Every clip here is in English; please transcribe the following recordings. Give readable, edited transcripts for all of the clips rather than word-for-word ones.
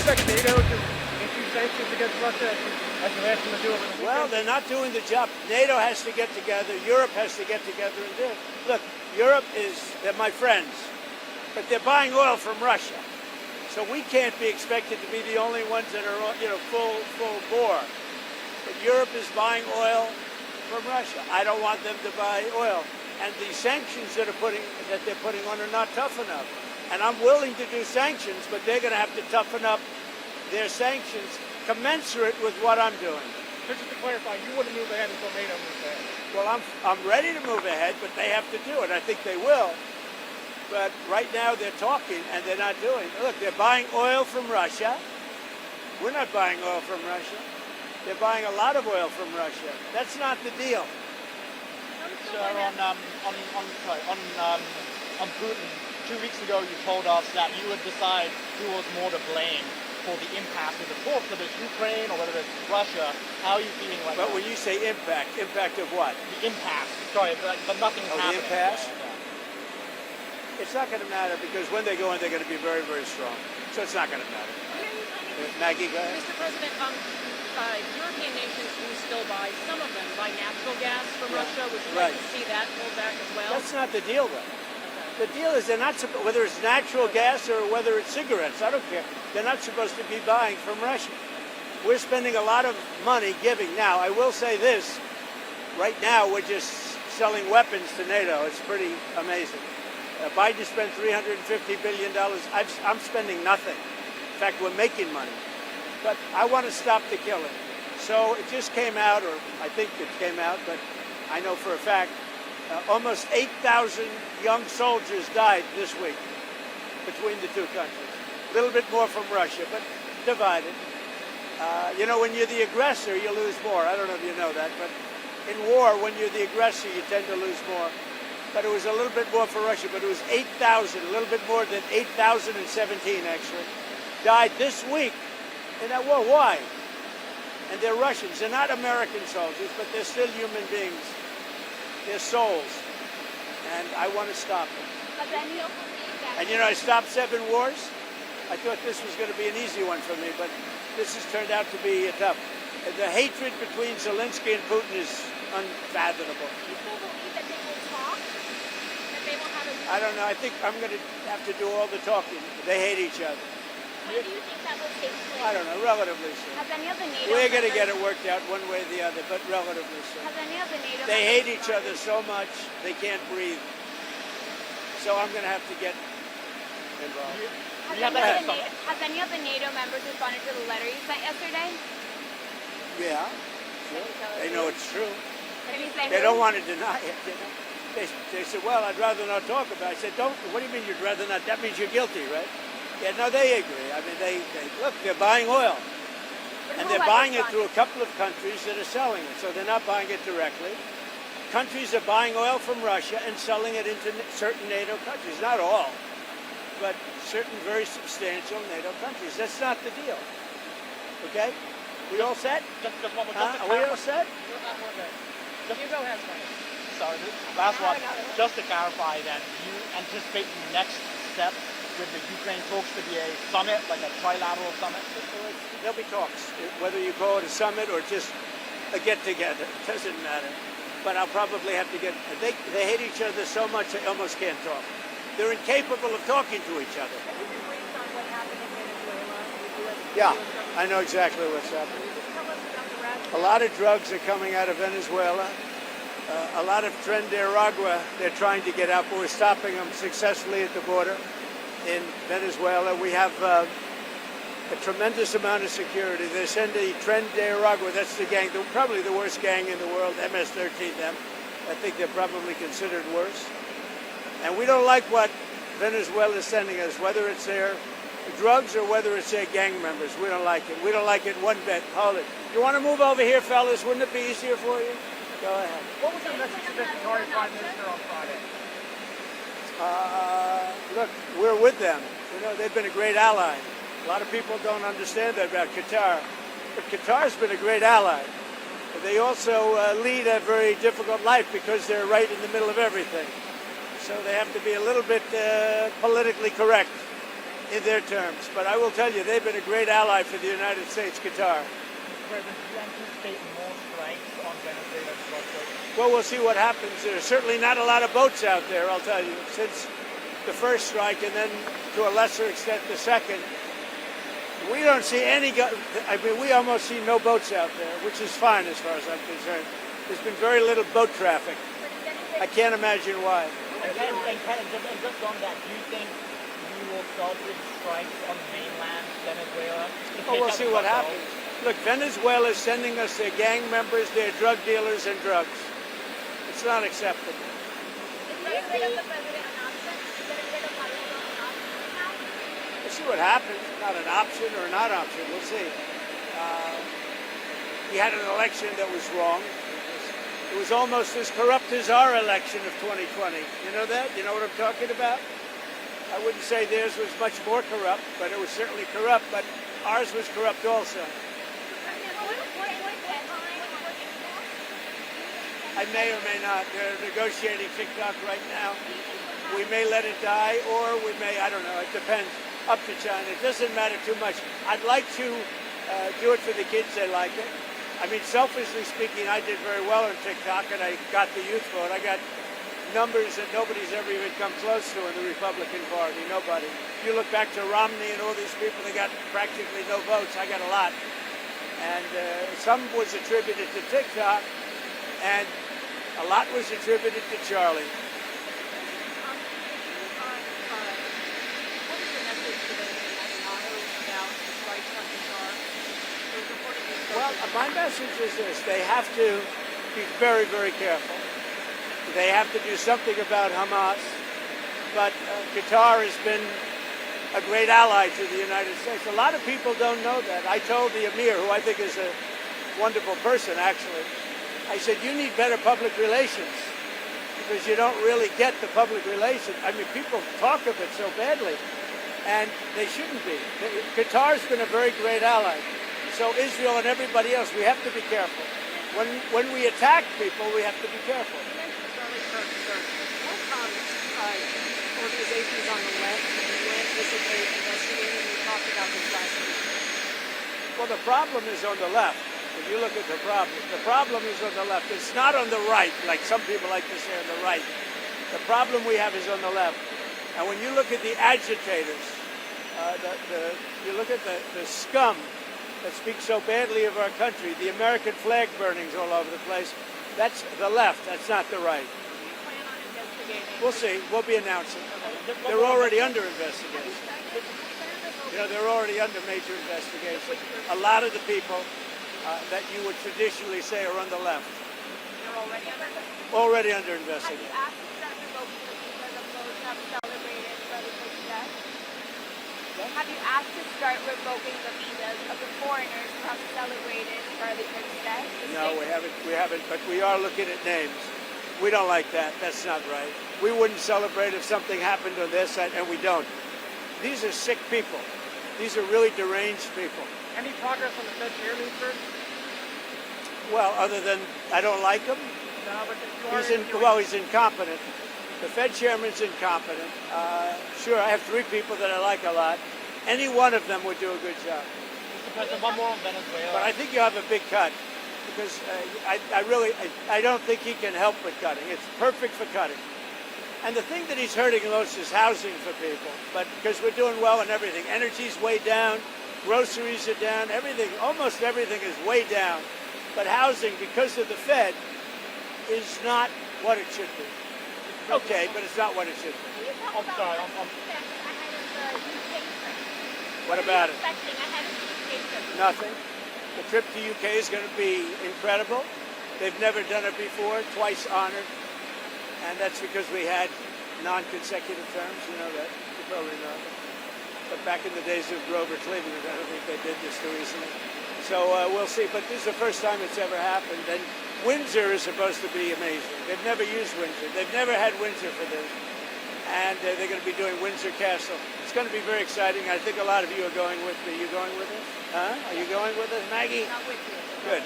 expect NATO to issue sanctions against Russia as you asked them to do over the weekend? Well, they're not doing the job. NATO has to get together. Europe has to get together and do it. Look, Europe they're my friends, but they're buying oil from Russia. So we can't be expected to be the only ones that are, full bore. But Europe is buying oil from Russia. I don't want them to buy oil. And the sanctions that they're putting on are not tough enough. And I'm willing to do sanctions, but they're going to have to toughen up their sanctions commensurate with what I'm doing. Just to clarify, you wouldn't move ahead until NATO moves ahead. Well, I'm ready to move ahead, but they have to do it. I think they will. But right now they're talking and they're not doing it. Look, they're buying oil from Russia. We're not buying oil from Russia. They're buying a lot of oil from Russia. That's not the deal. Sir, on Putin, 2 weeks ago you told us that you would decide who was more to blame for the impasse of the talks, whether it's Ukraine or whether it's Russia. How are you feeling right now? But when you say impact of what? The impasse. Sorry, but nothing's happening. The impasse? Yeah. It's not going to matter because when they go in, they're going to be very, very strong. So it's not going to matter. Maggie, go ahead. Mr. President, European nations do still buy, some of them buy natural gas from Russia. Would you like to see that pulled back as well? That's not the deal, though. The deal is they're not whether it's natural gas or whether it's cigarettes. I don't care. They're not supposed to be buying from Russia. We're spending a lot of money giving. Now, I will say this. Right now, we're just selling weapons to NATO. It's pretty amazing. Biden spent $350 billion. I'm spending nothing. In fact, we're making money. But I want to stop the killing. So it just came out, or I think it came out, but I know for a fact, almost 8,000 young soldiers died this week between the two countries. A little bit more from Russia, but divided. When you're the aggressor, you lose more. I don't know if you know that, but in war, when you're the aggressor, you tend to lose more. But it was a little bit more for Russia, but it was 8,000, a little bit more than 8,017 actually, died this week in that war. Why? And they're Russians. They're not American soldiers, but they're still human beings. They're souls. And I want to stop them. And I stopped 7 wars. I thought this was going to be an easy one for me, but this has turned out to be tough. The hatred between Zelensky and Putin is unfathomable. Do you still believe that they will talk? That they will have a... I don't know. I think I'm going to have to do all the talking. They hate each other. When do you think that will take place? I don't know. Relatively soon. Has any of the NATO We're going to get it members- worked out one way or the other, but relatively soon. Has any of the NATO They hate members each other so much they can't breathe. So I'm going to have to get involved. Has any of the NATO members responded to the letter you sent yesterday? Yeah, sure. They know it's true. Did you say They who? don't want to deny it. They said, well, I'd rather not talk about it. I said, what do you mean you'd rather not? That means you're guilty, right? Yeah, no, they agree. I mean, look, they're buying oil. And they're buying it through a couple of countries that are selling it. So they're not buying it directly. Countries are buying oil from Russia and selling it into certain NATO countries. Not all, but certain very substantial NATO countries. That's not the deal. Okay? We all set? Just one more. Are we all set? You go ahead, Frank. Sorry, last one. Just to clarify then, do you anticipate the next step with the Ukraine talks to be a summit, like a trilateral summit? There'll be talks, whether you call it a summit or just a get-together. It doesn't matter. But I'll probably have to get... They hate each other so much they almost can't talk. They're incapable of talking to each other. Yeah, I know exactly what's happening. A lot of drugs are coming out of Venezuela. A lot of Tren de Aragua they're trying to get out, but we're stopping them successfully at the border in Venezuela. We have a tremendous amount of security. They send a Tren de Aragua, that's the gang, probably the worst gang in the world, MS-13 them. I think they're probably considered worse. And we don't like what Venezuela is sending us, whether it's their drugs or whether it's their gang members. We don't like it. We don't like it one bit. Hold it. You want to move over here, fellas? Wouldn't it be easier for you? Go ahead. What was the message to the Qatari Prime Minister on Friday? Look, we're with them. They've been a great ally. A lot of people don't understand that about Qatar. But Qatar's been a great ally. They also lead a very difficult life because they're right in the middle of everything. So they have to be a little bit politically correct. in their terms. But I will tell you, they've been a great ally for the United States, Qatar. Mr. President, do you anticipate more strikes on Venezuela's front? Well, we'll see what happens. There's certainly not a lot of boats out there, I'll tell you, since the first strike and then to a lesser extent the second. We don't see any, we almost see no boats out there, which is fine as far as I'm concerned. There's been very little boat traffic. I can't imagine why. And just on that, do you think we will start with strikes on mainland Venezuela? Oh, we'll see what happens. Look, Venezuela is sending us their gang members, their drug dealers, and drugs. It's not acceptable. We'll see what happens. Not an option or not option. We'll see. He had an election that was wrong. It was almost as corrupt as our election of 2020. You know that? You know what I'm talking about? I wouldn't say theirs was much more corrupt, but it was certainly corrupt. But ours was corrupt also. I may or may not. They're negotiating TikTok right now. We may let it die, or we may, I don't know, it depends. Up to China. It doesn't matter too much. I'd like to do it for the kids. They like it. I mean, selfishly speaking, I did very well on TikTok, and I got the youth vote. I got numbers that nobody's ever even come close to in the Republican Party. Nobody. If you look back to Romney and all these people, they got practically no votes. I got a lot. And some was attributed to TikTok, and a lot was attributed to Charlie. Well, my message is this. They have to be very, very careful. They have to do something about Hamas. But Qatar has been a great ally to the United States. A lot of people don't know that. I told the Emir, who I think is a wonderful person, actually, I said, you need better public relations because you don't really get the public relations. I mean, people talk of it so badly, and they shouldn't be. Qatar's been a very great ally. So Israel and everybody else, we have to be careful. When we attack people, we have to be careful. Organizations on the left will anticipate investigating. We talked about this last week. Well, the problem is on the left. If you look at the problem is on the left. It's not on the right, like some people like to say on the right. The problem we have is on the left. And when you look at the agitators, you look at the scum that speaks so badly of our country, the American flag burnings all over the place, that's the left, that's not the right. Do you plan on investigating? We'll see. We'll be announcing. They're already under investigation. You know, they're already under major investigation. A lot of the people that you would traditionally say are on the left. They're already under investigation? Already under investigation. Have you asked to start revoking the visas of the foreigners who have celebrated Charlie Kirk's death? No, we haven't, but we are looking at names. We don't like that. That's not right. We wouldn't celebrate if something happened on their side, and we don't. These are sick people. These are really deranged people. Any progress on the Fed chairman, sir? Well, other than I don't like him. No, but He's incompetent. The Fed chairman's incompetent. Sure, I have three people that I like a lot. Any one of them would do a good job. Mr. President, one more on Venezuela. But I think you have a big cut because I don't think he can help with cutting. It's perfect for cutting. And the thing that he's hurting most is housing for people. But because we're doing well in everything. Energy's way down. Groceries are down. Everything, almost everything is way down. But housing, because of the Fed, is not what it should be. Okay, but it's not what it should be. I'm sorry. What about it? Expecting ahead of the UK trip? Nothing. The trip to UK is going to be incredible. They've never done it before, twice honored. And that's because we had non-consecutive terms. You know that. You probably know that. But back in the days of Grover Cleveland, I don't think they did this too easily. So we'll see. But this is the first time it's ever happened. And Windsor is supposed to be amazing. They've never used Windsor. They've never had Windsor for this. And they're going to be doing Windsor Castle. It's going to be very exciting. I think a lot of you are going with me. You going with us? Huh? Are you going with us, Maggie? Not with you. Good.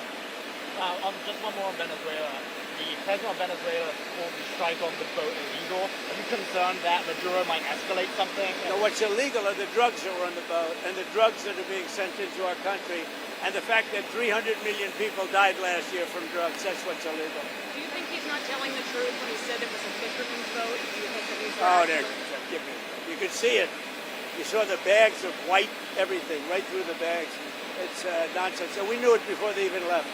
Just one more on Venezuela. the president of Venezuela called the strike on the boat illegal. Are you concerned that Maduro might escalate something? Now, what's illegal are the drugs that were on the boat and the drugs that are being sent into our country, and the fact that 300 million people died last year from drugs. That's what's illegal. Do you think he's not telling the truth when he said it was a fisherman's boat? Do you think that he's Oh, there. You could see it. You saw the bags of white everything right through the bags. It's nonsense. So we knew it before they even left.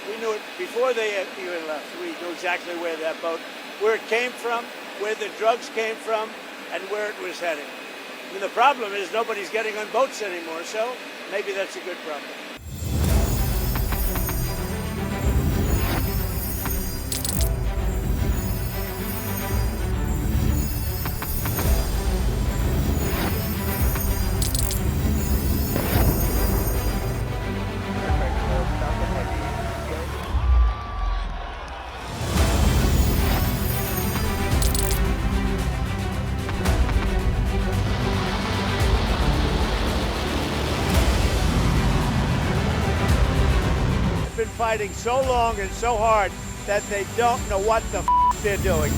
We knew it before they even left. We knew exactly where that boat, where it came from, where the drugs came from, and where it was heading. I mean, the problem is nobody's getting on boats anymore, so maybe that's a good problem. Been fighting so long and so hard that they don't know what the they're doing.